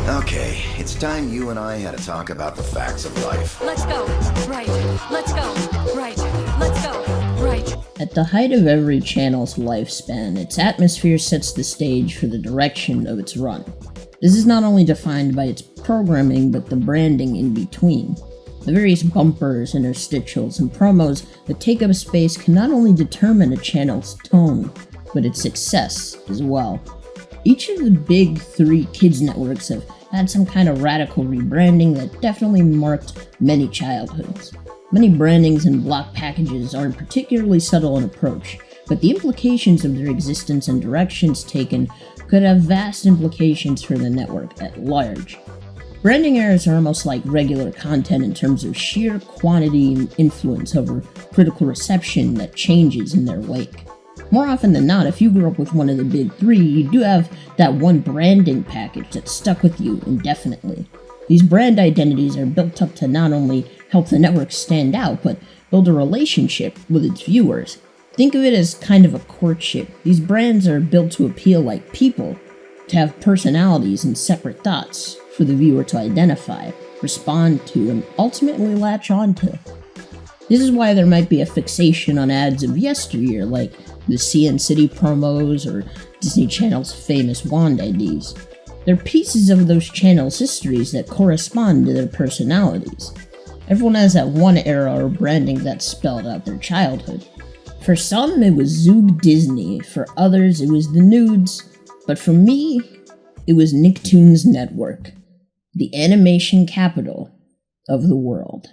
Okay, it's time you and I had to talk about the facts of life. Let's go. Right. Let's go. Right. Let's go. Right. At the height of every channel's lifespan, its atmosphere sets the stage for the direction of its run. This is not only defined by its programming, but the branding in between. The various bumpers, interstitials, and promos that take up space can not only determine a channel's tone, but its success as well. Each of the big three kids networks have had some kind of radical rebranding that definitely marked many childhoods. Many brandings and block packages aren't particularly subtle in approach, but the implications of their existence and directions taken could have vast implications for the network at large. Branding errors are almost like regular content in terms of sheer quantity and influence over critical reception that changes in their wake. More often than not, if you grew up with one of the big three, you do have that one branding package that stuck with you indefinitely. These brand identities are built up to not only help the network stand out, but build a relationship with its viewers. Think of it as kind of a courtship. These brands are built to appeal like people, to have personalities and separate thoughts for the viewer to identify, respond to, and ultimately latch onto. This is why there might be a fixation on ads of yesteryear, like the CN City promos or Disney Channel's famous Wand IDs. They're pieces of those channels' histories that correspond to their personalities. Everyone has that one era or branding that spelled out their childhood. For some, it was Zoog Disney, for others, it was the Nudes, but for me, it was Nicktoons Network, the animation capital of the world.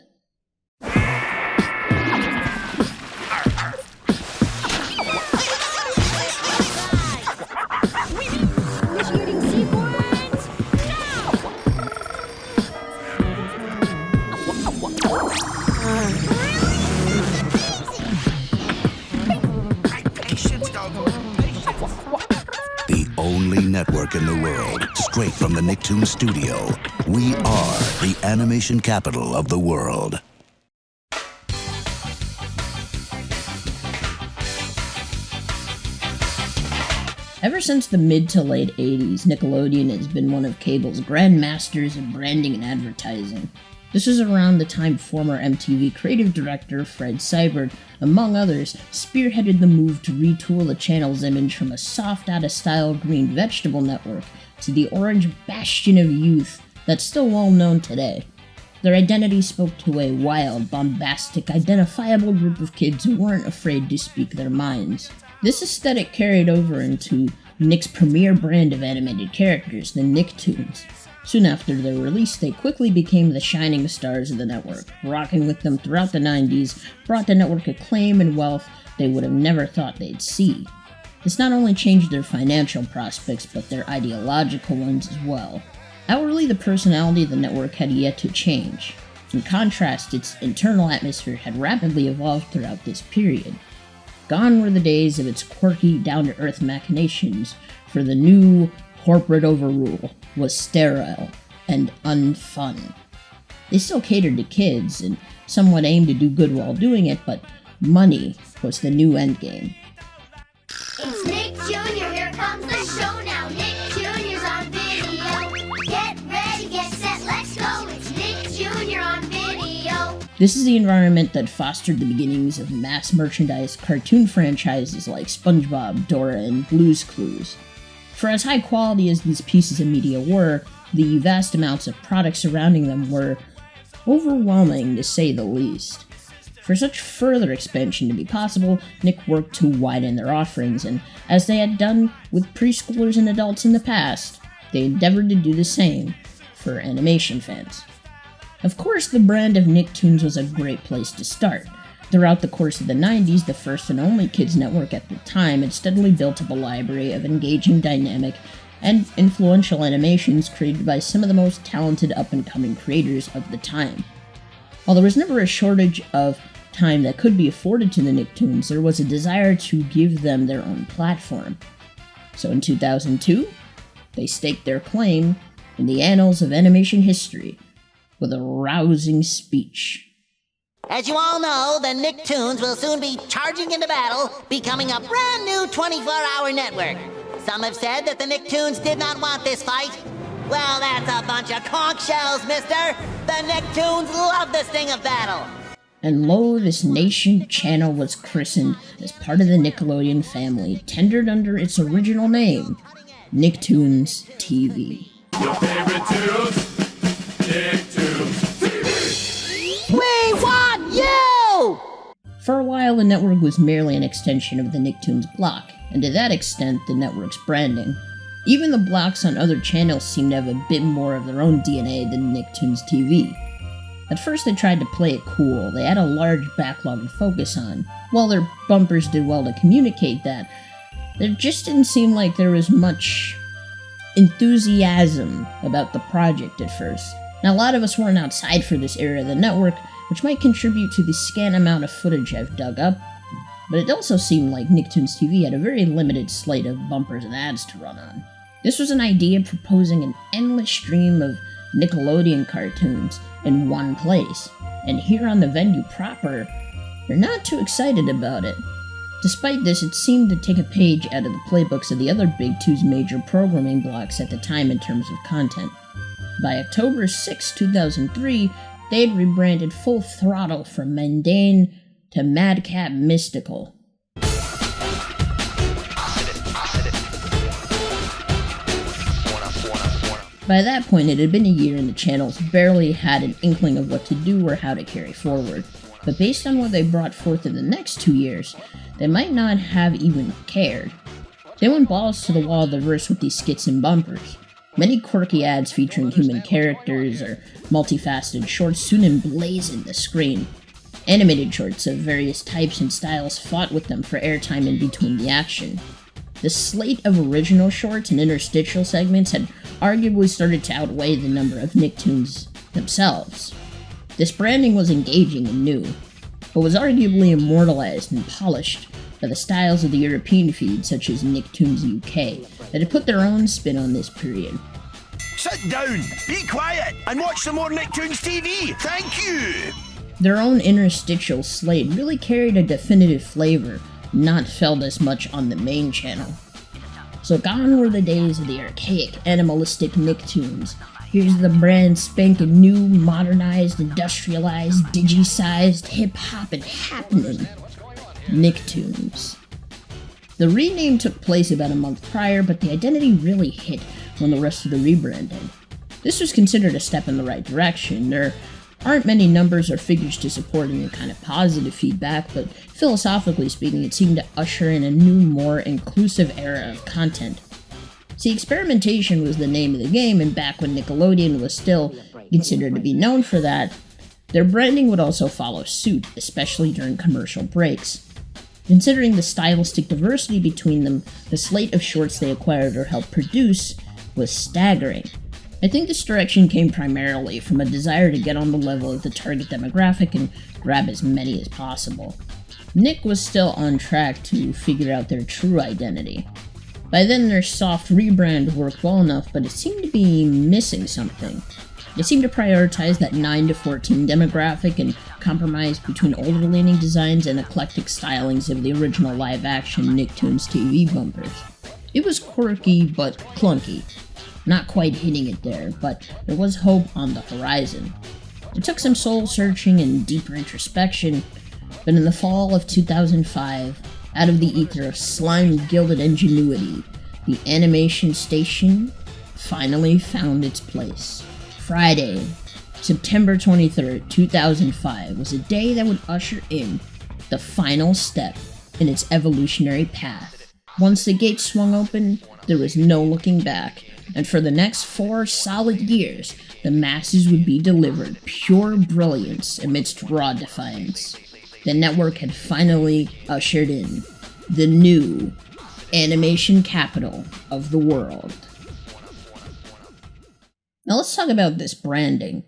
The only network in the world, straight from the Nicktoons studio. We are the animation capital of the world. Ever since the mid to late 80s, Nickelodeon has been one of cable's grandmasters of branding and advertising. This was around the time former MTV creative director Fred Seibert, among others, spearheaded the move to retool the channel's image from a soft, out-of-style green vegetable network to the orange bastion of youth that's still well known today. Their identity spoke to a wild, bombastic, identifiable group of kids who weren't afraid to speak their minds. This aesthetic carried over into Nick's premier brand of animated characters, the Nicktoons. Soon after their release, they quickly became the shining stars of the network. Rocking with them throughout the 90s brought the network acclaim and wealth they would have never thought they'd see. This not only changed their financial prospects, but their ideological ones as well. Outwardly, the personality of the network had yet to change. In contrast, its internal atmosphere had rapidly evolved throughout this period. Gone were the days of its quirky, down-to-earth machinations, for the new corporate overrule was sterile and unfun. They still catered to kids and somewhat aimed to do good while doing it, but money was the new endgame. It's Nick Jr., here comes the show now. Nick Jr.'s on video. Get ready, get set, let's go. It's Nick Jr. on video. This is the environment that fostered the beginnings of mass merchandise cartoon franchises like SpongeBob, Dora, and Blue's Clues. For as high quality as these pieces of media were, the vast amounts of product surrounding them were overwhelming, to say the least. For such further expansion to be possible, Nick worked to widen their offerings, and as they had done with preschoolers and adults in the past, they endeavored to do the same for animation fans. Of course, the brand of Nicktoons was a great place to start. Throughout the course of the 90s, the first and only kids network at the time had steadily built up a library of engaging, dynamic, and influential animations created by some of the most talented up-and-coming creators of the time. While there was never a shortage of time that could be afforded to the Nicktoons, there was a desire to give them their own platform. So in 2002, they staked their claim in the annals of animation history with a rousing speech. As you all know, the Nicktoons will soon be charging into battle, becoming a brand new 24-hour network. Some have said that the Nicktoons did not want this fight. Well, that's a bunch of conch shells, mister. The Nicktoons love this thing of battle. And lo, this nation channel was christened as part of the Nickelodeon family, tendered under its original name, Nicktoons TV. Your favorite tunes, Nicktoons TV. We want you! For a while, the network was merely an extension of the Nicktoons block, and to that extent, the network's branding. Even the blocks on other channels seemed to have a bit more of their own DNA than Nicktoons TV. At first they tried to play it cool, they had a large backlog to focus on. While their bumpers did well to communicate that, there just didn't seem like there was much enthusiasm about the project at first. Now a lot of us weren't outside for this era of the network, which might contribute to the scant amount of footage I've dug up, but it also seemed like Nicktoons TV had a very limited slate of bumpers and ads to run on. This was an idea proposing an endless stream of Nickelodeon cartoons in one place, and here on the venue proper, they're not too excited about it. Despite this, it seemed to take a page out of the playbooks of the other Big Two's major programming blocks at the time in terms of content. By October 6, 2003, they had rebranded Full Throttle from Mundane to Madcap Mystical. By that point, it had been a year and the channels barely had an inkling of what to do or how to carry forward. But based on what they brought forth in the next 2 years, they might not have even cared. They went balls to the wall diverse with these skits and bumpers. Many quirky ads featuring human characters or multifaceted shorts soon emblazoned the screen. Animated shorts of various types and styles fought with them for airtime in between the action. The slate of original shorts and interstitial segments had arguably started to outweigh the number of Nicktoons themselves. This branding was engaging and new, but was arguably immortalized and polished by the styles of the European feed such as Nicktoons UK, that had put their own spin on this period. Sit down, be quiet, and watch some more Nicktoons TV. Thank you. Their own interstitial slate really carried a definitive flavor, not felt as much on the main channel. So gone were the days of the archaic, animalistic Nicktoons. Here's the brand spanking new, modernized, industrialized, digi-sized, hip-hoppin' happening Nicktoons. The rename took place about a month prior, but the identity really hit when the rest of the rebrand did. This was considered a step in the right direction. There aren't many numbers or figures to support any kind of positive feedback, but philosophically speaking, it seemed to usher in a new, more inclusive era of content. See, experimentation was the name of the game, and back when Nickelodeon was still considered to be known for that, their branding would also follow suit, especially during commercial breaks. Considering the stylistic diversity between them, the slate of shorts they acquired or helped produce was staggering. I think this direction came primarily from a desire to get on the level of the target demographic and grab as many as possible. Nick was still on track to figure out their true identity. By then their soft rebrand worked well enough, but it seemed to be missing something. They seemed to prioritize that 9 to 14 demographic and compromise between older-leaning designs and eclectic stylings of the original live-action Nicktoons TV bumpers. It was quirky but clunky. Not quite hitting it there, but there was hope on the horizon. It took some soul-searching and deeper introspection, but in the fall of 2005, out of the ether of slime-gilded ingenuity, the animation station finally found its place. Friday, September 23rd, 2005, was a day that would usher in the final step in its evolutionary path. Once the gates swung open, there was no looking back, and for the next 4 solid years, the masses would be delivered pure brilliance amidst raw defiance. The network had finally ushered in the new animation capital of the world. Now let's talk about this branding.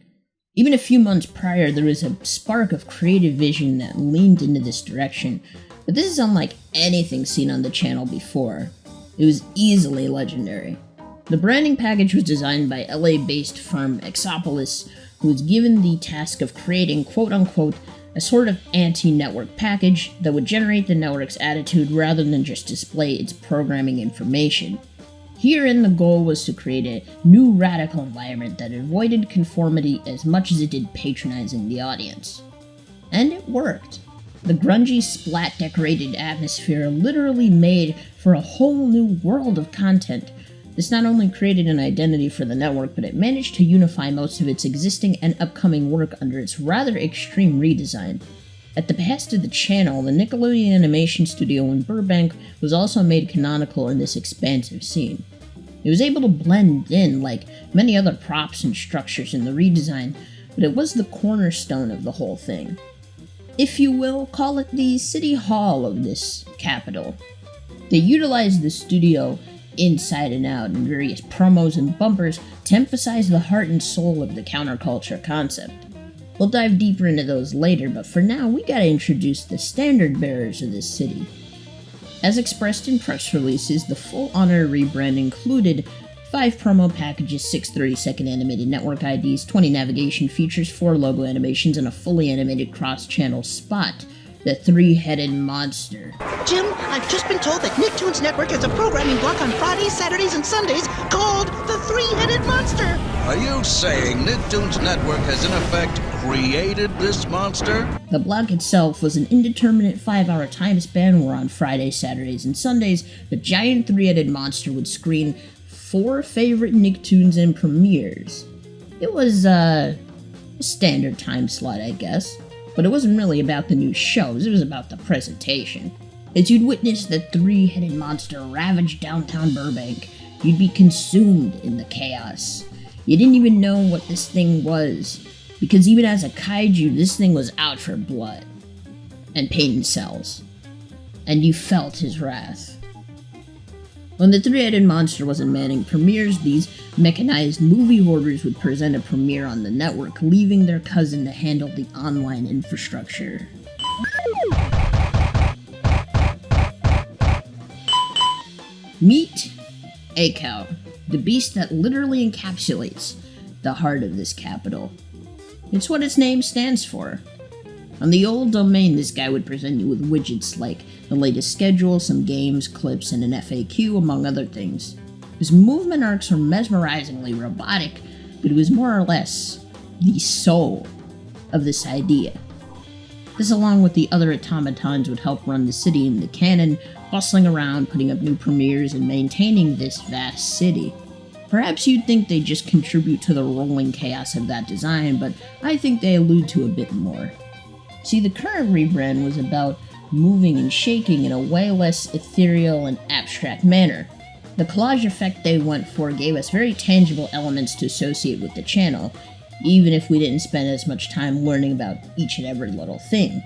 Even a few months prior, there was a spark of creative vision that leaned into this direction, but this is unlike anything seen on the channel before. It was easily legendary. The branding package was designed by LA-based firm Exopolis, who was given the task of creating quote-unquote a sort of anti-network package that would generate the network's attitude rather than just display its programming information. Herein, the goal was to create a new radical environment that avoided conformity as much as it did patronizing the audience. And it worked. The grungy, splat-decorated atmosphere literally made for a whole new world of content. This not only created an identity for the network, but it managed to unify most of its existing and upcoming work under its rather extreme redesign. At the behest of the channel, the Nickelodeon Animation Studio in Burbank was also made canonical in this expansive scene. It was able to blend in like many other props and structures in the redesign, but it was the cornerstone of the whole thing. If you will, call it the city hall of this capital. They utilized the studio inside and out in various promos and bumpers to emphasize the heart and soul of the counterculture concept. We'll dive deeper into those later, but for now, we gotta introduce the standard bearers of this city. As expressed in press releases, the full honor rebrand included 5 promo packages, 6 30-second animated network IDs, 20 navigation features, 4 logo animations, and a fully animated cross-channel spot, the 3-headed monster. Jim, I've just been told that Nicktoons Network has a programming block on Fridays, Saturdays, and Sundays called the 3-Headed Monster. Are you saying Nicktoons Network has in effect created this monster? The block itself was an indeterminate 5-hour time span where on Fridays, Saturdays, and Sundays, the giant 3-headed monster would screen 4 favorite Nicktoons and premieres. It was, a standard time slot, I guess. But it wasn't really about the new shows, it was about the presentation. As you'd witness the 3-headed monster ravage downtown Burbank, you'd be consumed in the chaos. You didn't even know what this thing was, because even as a kaiju, this thing was out for blood and pain cells. And you felt his wrath. When the 3-headed monster wasn't manning premieres, these mechanized movie hoarders would present a premiere on the network, leaving their cousin to handle the online infrastructure. Meet Akau, the beast that literally encapsulates the heart of this capital. It's what its name stands for. On the old domain, this guy would present you with widgets like the latest schedule, some games, clips, and an FAQ, among other things. His movement arcs were mesmerizingly robotic, but it was more or less the soul of this idea. This, along with the other automatons, would help run the city in the canon, bustling around, putting up new premieres, and maintaining this vast city. Perhaps you'd think they just contribute to the rolling chaos of that design, but I think they allude to a bit more. See, the current rebrand was about moving and shaking in a way less ethereal and abstract manner. The collage effect they went for gave us very tangible elements to associate with the channel, even if we didn't spend as much time learning about each and every little thing.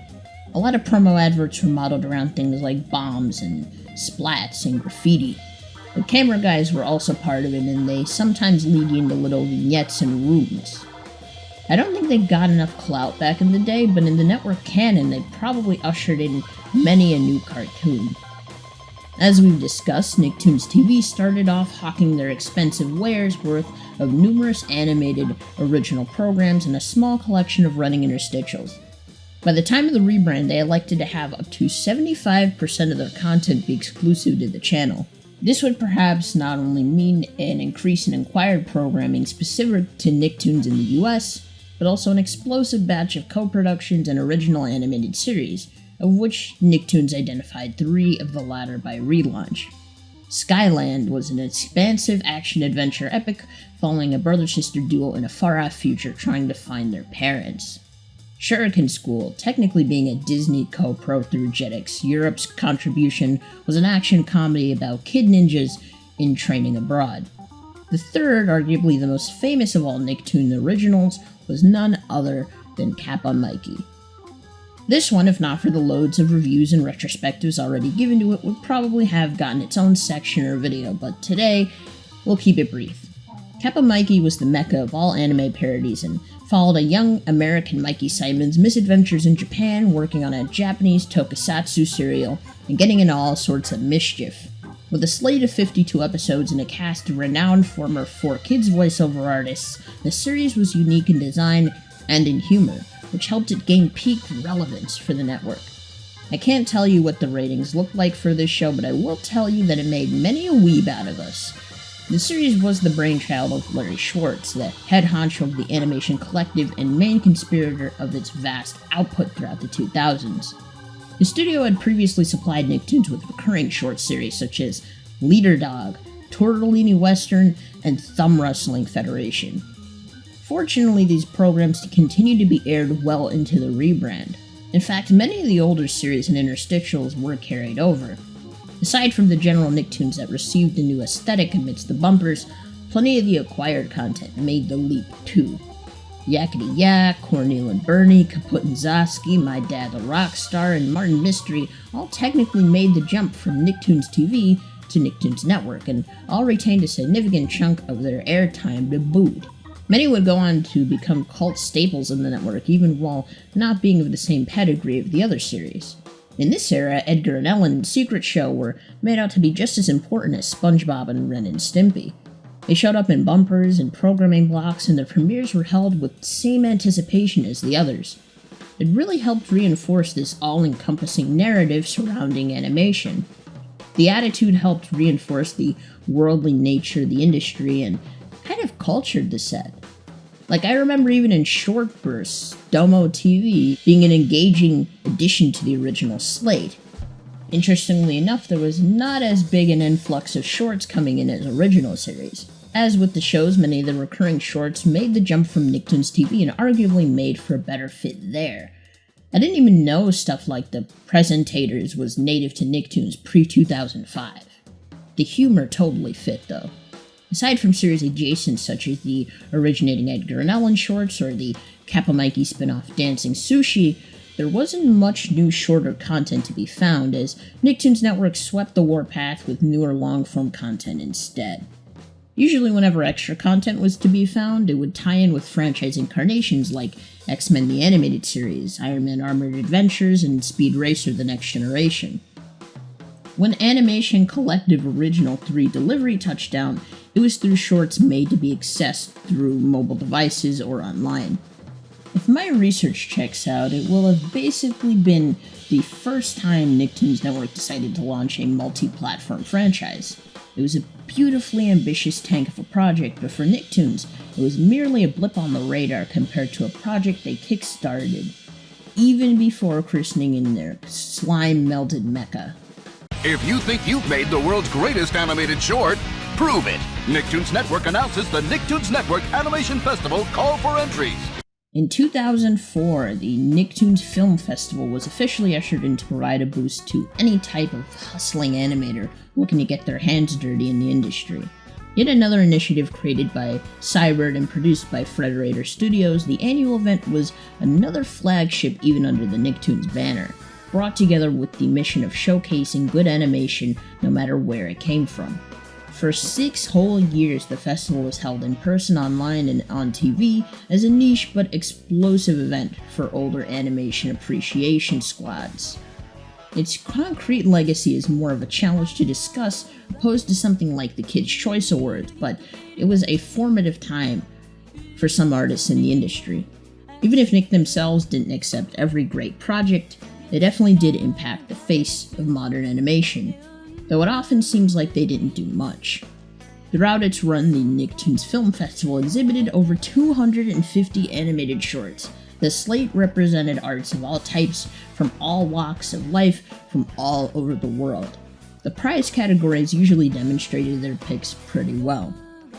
A lot of promo adverts were modeled around things like bombs and splats and graffiti. The camera guys were also part of it, and they sometimes lead you into little vignettes and rooms. I don't think they got enough clout back in the day, but in the network canon, they probably ushered in many a new cartoon. As we've discussed, Nicktoons TV started off hawking their expensive wares worth of numerous animated original programs and a small collection of running interstitials. By the time of the rebrand, they elected to have up to 75% of their content be exclusive to the channel. This would perhaps not only mean an increase in acquired programming specific to Nicktoons in the US, but also an explosive batch of co-productions and original animated series, of which Nicktoons identified 3 of the latter by relaunch. Skyland was an expansive action-adventure epic following a brother-sister duo in a far-off future trying to find their parents. Shuriken School, technically being a Disney co-pro through Jetix, Europe's contribution was an action comedy about kid ninjas in training abroad. The third, arguably the most famous of all Nicktoon originals, was none other than Kappa Mikey. This one, if not for the loads of reviews and retrospectives already given to it, would probably have gotten its own section or video, but today, we'll keep it brief. Kappa Mikey was the mecca of all anime parodies and followed a young American Mikey Simon's misadventures in Japan, working on a Japanese tokusatsu serial and getting into all sorts of mischief. With a slate of 52 episodes and a cast of renowned former 4Kids voiceover artists, the series was unique in design and in humor, which helped it gain peak relevance for the network. I can't tell you what the ratings looked like for this show, but I will tell you that it made many a weeb out of us. The series was the brainchild of Larry Schwartz, the head honcho of the Animation Collective and main conspirator of its vast output throughout the 2000s. The studio had previously supplied Nicktoons with recurring short series such as Leader Dog, Tortellini Western, and Thumb Wrestling Federation. Fortunately, these programs continued to be aired well into the rebrand. In fact, many of the older series and interstitials were carried over. Aside from the general Nicktoons that received a new aesthetic amidst the bumpers, plenty of the acquired content made the leap too. Yakety Yak, Cornel and Bernie, Kaput and Zosky, My Dad the Rockstar, and Martin Mystery all technically made the jump from Nicktoons TV to Nicktoons Network, and all retained a significant chunk of their airtime to boot. Many would go on to become cult staples in the network, even while not being of the same pedigree of the other series. In this era, Edgar and Ellen and Secret Show were made out to be just as important as SpongeBob and Ren and Stimpy. They showed up in bumpers and programming blocks, and their premieres were held with the same anticipation as the others. It really helped reinforce this all-encompassing narrative surrounding animation. The attitude helped reinforce the worldly nature of the industry and kind of cultured the set. Like, I remember even in short bursts, Domo TV being an engaging addition to the original slate. Interestingly enough, there was not as big an influx of shorts coming in as original series. As with the shows, many of the recurring shorts made the jump from Nicktoons TV and arguably made for a better fit there. I didn't even know stuff like the Presentators was native to Nicktoons pre-2005. The humor totally fit, though. Aside from series adjacent such as the originating Edgar and Ellen shorts or the Kappa Mikey spin-off Dancing Sushi, there wasn't much new shorter content to be found, as Nicktoons Network swept the warpath with newer long-form content instead. Usually whenever extra content was to be found, it would tie in with franchise incarnations like X-Men the Animated Series, Iron Man Armored Adventures, and Speed Racer The Next Generation. When Animation Collective Original 3 Delivery touched down, it was through shorts made to be accessed through mobile devices or online. If my research checks out, it will have basically been the first time Nicktoons Network decided to launch a multi-platform franchise. It was a beautifully ambitious tank of a project, but for Nicktoons, it was merely a blip on the radar compared to a project they kick-started, even before christening in their slime-melted mecca. If you think you've made the world's greatest animated short, prove it! Nicktoons Network announces the Nicktoons Network Animation Festival call for entries. In 2004, the Nicktoons Film Festival was officially ushered in to provide a boost to any type of hustling animator looking to get their hands dirty in the industry. Yet another initiative created by Cybert and produced by Frederator Studios, the annual event was another flagship even under the Nicktoons banner, brought together with the mission of showcasing good animation no matter where it came from. For 6 whole years, the festival was held in person, online, and on TV as a niche but explosive event for older animation appreciation squads. Its concrete legacy is more of a challenge to discuss, opposed to something like the Kids' Choice Awards, but it was a formative time for some artists in the industry. Even if Nick themselves didn't accept every great project, they definitely did impact the face of modern animation, though it often seems like they didn't do much. Throughout its run, the Nicktoons Film Festival exhibited over 250 animated shorts. The slate represented arts of all types, from all walks of life, from all over the world. The prize categories usually demonstrated their picks pretty well.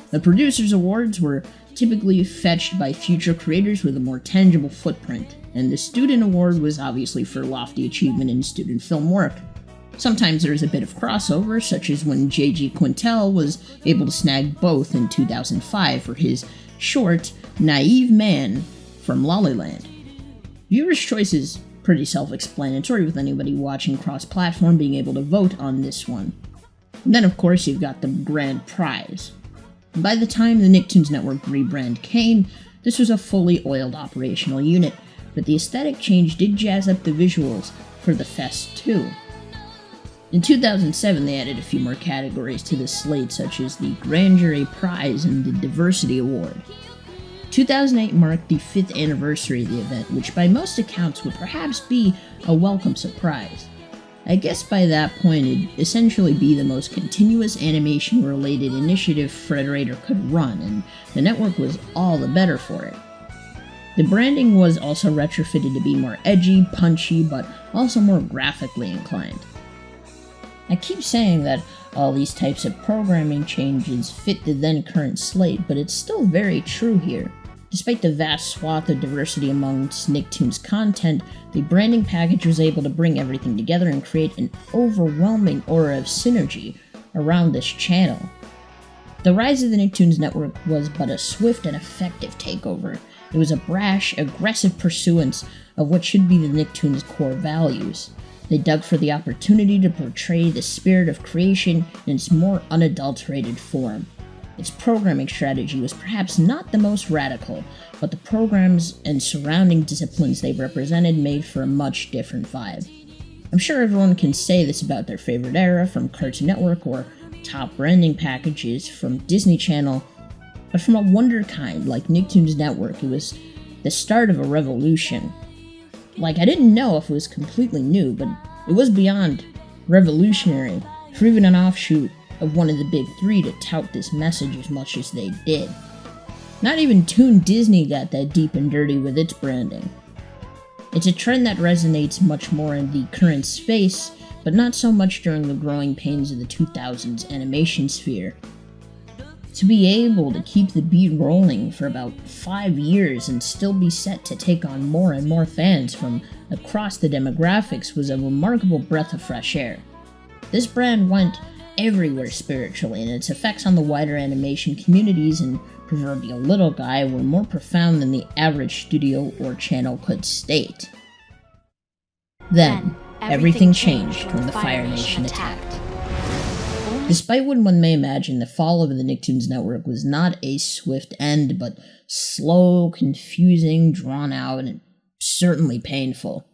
The Producers' Awards were typically fetched by future creators with a more tangible footprint, and the Student Award was obviously for lofty achievement in student film work. Sometimes there was a bit of crossover, such as when J.G. Quintel was able to snag both in 2005 for his short, Naive Man from Lollyland. Viewers' choice is pretty self-explanatory, with anybody watching cross-platform being able to vote on this one. And then, of course, you've got the grand prize. By the time the Nicktoons Network rebrand came, this was a fully oiled operational unit, but the aesthetic change did jazz up the visuals for the fest too. In 2007, they added a few more categories to the slate, such as the Grand Jury Prize and the Diversity Award. 2008 marked the 5th anniversary of the event, which by most accounts would perhaps be a welcome surprise. I guess by that point it'd essentially be the most continuous animation-related initiative Frederator could run, and the network was all the better for it. The branding was also retrofitted to be more edgy, punchy, but also more graphically inclined. I keep saying that all these types of programming changes fit the then current slate, but it's still very true here. Despite the vast swath of diversity amongst Nicktoons content, the branding package was able to bring everything together and create an overwhelming aura of synergy around this channel. The rise of the Nicktoons network was but a swift and effective takeover. It was a brash, aggressive pursuance of what should be the Nicktoons' core values. They dug for the opportunity to portray the spirit of creation in its more unadulterated form. Its programming strategy was perhaps not the most radical, but the programs and surrounding disciplines they represented made for a much different vibe. I'm sure everyone can say this about their favorite era from Cartoon Network or top branding packages from Disney Channel, but from a wonder kind like Nicktoons Network, it was the start of a revolution. Like, I didn't know if it was completely new, but it was beyond revolutionary for even an offshoot of one of the big three to tout this message as much as they did. Not even Toon Disney got that deep and dirty with its branding. It's a trend that resonates much more in the current space, but not so much during the growing pains of the 2000s animation sphere. To be able to keep the beat rolling for about 5 years and still be set to take on more and more fans from across the demographics was a remarkable breath of fresh air. This brand went everywhere spiritually, and its effects on the wider animation communities and proverbial little guy were more profound than the average studio or channel could state. Then, everything changed when the Fire Nation attacked. Despite what one may imagine, the fall of the Nicktoons network was not a swift end, but slow, confusing, drawn out, and certainly painful.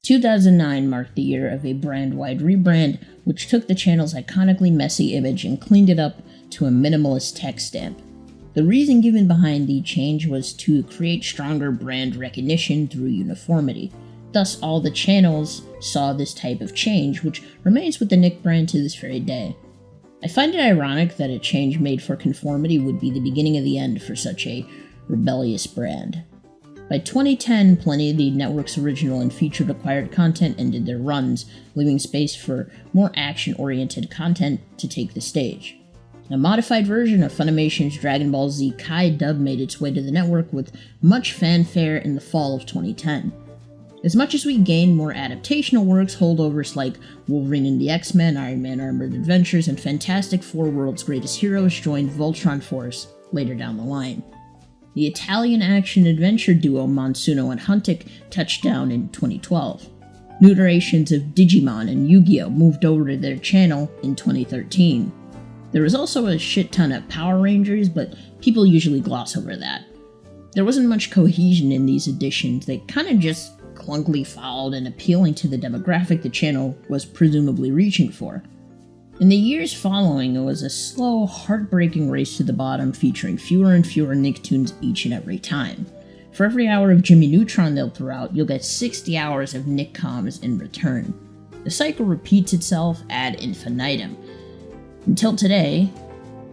2009 marked the year of a brand-wide rebrand, which took the channel's iconically messy image and cleaned it up to a minimalist text stamp. The reason given behind the change was to create stronger brand recognition through uniformity. Thus, all the channels saw this type of change, which remains with the Nick brand to this very day. I find it ironic that a change made for conformity would be the beginning of the end for such a rebellious brand. By 2010, plenty of the network's original and featured acquired content ended their runs, leaving space for more action-oriented content to take the stage. A modified version of Funimation's Dragon Ball Z Kai dub made its way to the network with much fanfare in the fall of 2010. As much as we gained more adaptational works, holdovers like Wolverine and the X-Men, Iron Man Armored Adventures, and Fantastic Four World's Greatest Heroes joined Voltron Force later down the line. The Italian action-adventure duo Monsuno and Huntic touched down in 2012. New iterations of Digimon and Yu-Gi-Oh! Moved over to their channel in 2013. There was also a shit ton of Power Rangers, but people usually gloss over that. There wasn't much cohesion in these additions, they kinda just clunkily followed and appealing to the demographic the channel was presumably reaching for. In the years following, it was a slow, heartbreaking race to the bottom featuring fewer and fewer Nicktoons each and every time. For every hour of Jimmy Neutron they'll throw out, you'll get 60 hours of Nickcoms in return. The cycle repeats itself ad infinitum. Until today,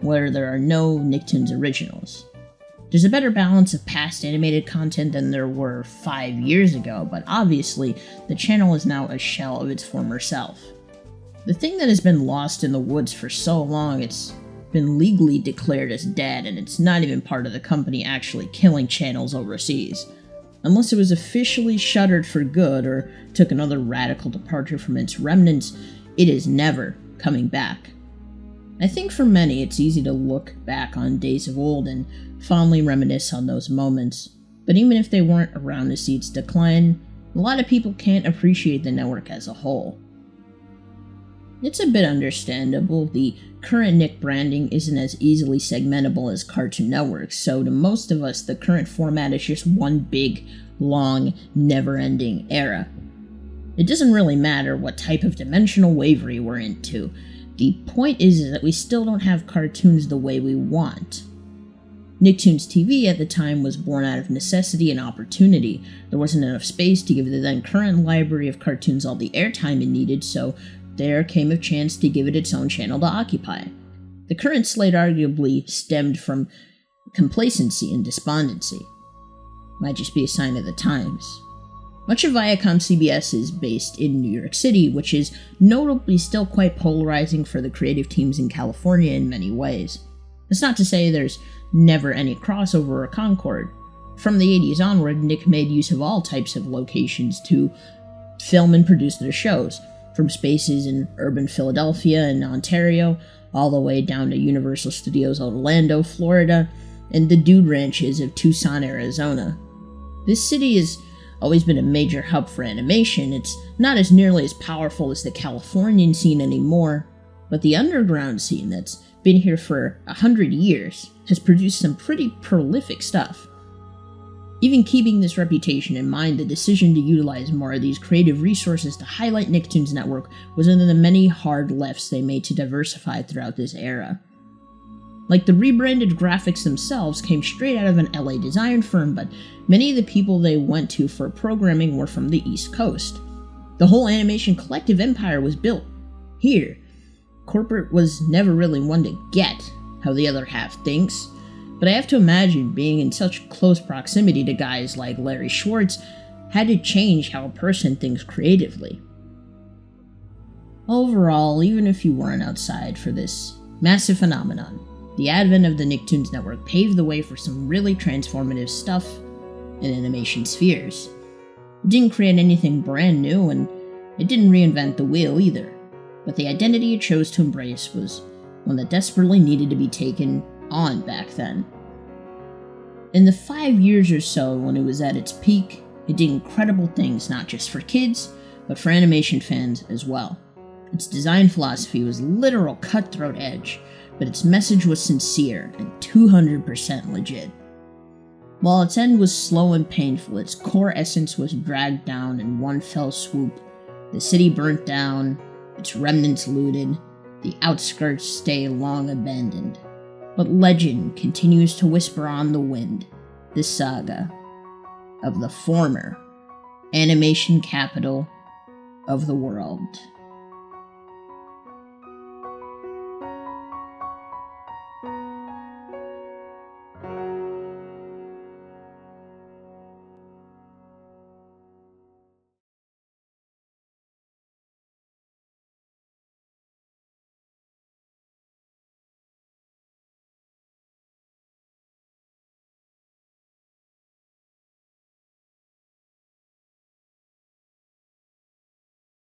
where there are no Nicktoons originals. There's a better balance of past animated content than there were 5 years ago, but obviously, the channel is now a shell of its former self. The thing that has been lost in the woods for so long, it's been legally declared as dead, and it's not even part of the company actually killing channels overseas. Unless it was officially shuttered for good or took another radical departure from its remnants, it is never coming back. I think for many it's easy to look back on days of old and fondly reminisce on those moments, but even if they weren't around to see its decline, a lot of people can't appreciate the network as a whole. It's a bit understandable. The current Nick branding isn't as easily segmentable as Cartoon Network, so to most of us the current format is just one big, long, never-ending era. It doesn't really matter what type of dimensional wavery we're into. The point is that we still don't have cartoons the way we want. Nicktoons TV at the time was born out of necessity and opportunity. There wasn't enough space to give the then current library of cartoons all the airtime it needed, so there came a chance to give it its own channel to occupy. The current slate arguably stemmed from complacency and despondency. Might just be a sign of the times. Much of Viacom CBS is based in New York City, which is notably still quite polarizing for the creative teams in California in many ways. That's not to say there's never any crossover or concord. From the 80s onward, Nick made use of all types of locations to film and produce their shows, from spaces in urban Philadelphia and Ontario, all the way down to Universal Studios Orlando, Florida, and the Dude Ranches of Tucson, Arizona. This city has always been a major hub for animation. It's not as nearly as powerful as the Californian scene anymore, but the underground scene that's been here for 100 years has produced some pretty prolific stuff. Even keeping this reputation in mind, the decision to utilize more of these creative resources to highlight Nicktoons Network was one of the many hard lefts they made to diversify throughout this era. Like, the rebranded graphics themselves came straight out of an LA design firm, but many of the people they went to for programming were from the East Coast. The whole animation collective empire was built here. Corporate was never really one to get how the other half thinks, but I have to imagine being in such close proximity to guys like Larry Schwartz had to change how a person thinks creatively. Overall, even if you weren't outside for this massive phenomenon, the advent of the Nicktoons Network paved the way for some really transformative stuff in animation spheres. It didn't create anything brand new, and it didn't reinvent the wheel either, but the identity it chose to embrace was one that desperately needed to be taken on back then. In the 5 years or so when it was at its peak, it did incredible things not just for kids, but for animation fans as well. Its design philosophy was literal cutthroat edge, but its message was sincere and 200% legit. While its end was slow and painful, its core essence was dragged down in one fell swoop. The city burnt down, its remnants looted, the outskirts stay long abandoned. But legend continues to whisper on the wind, the saga of the former animation capital of the world.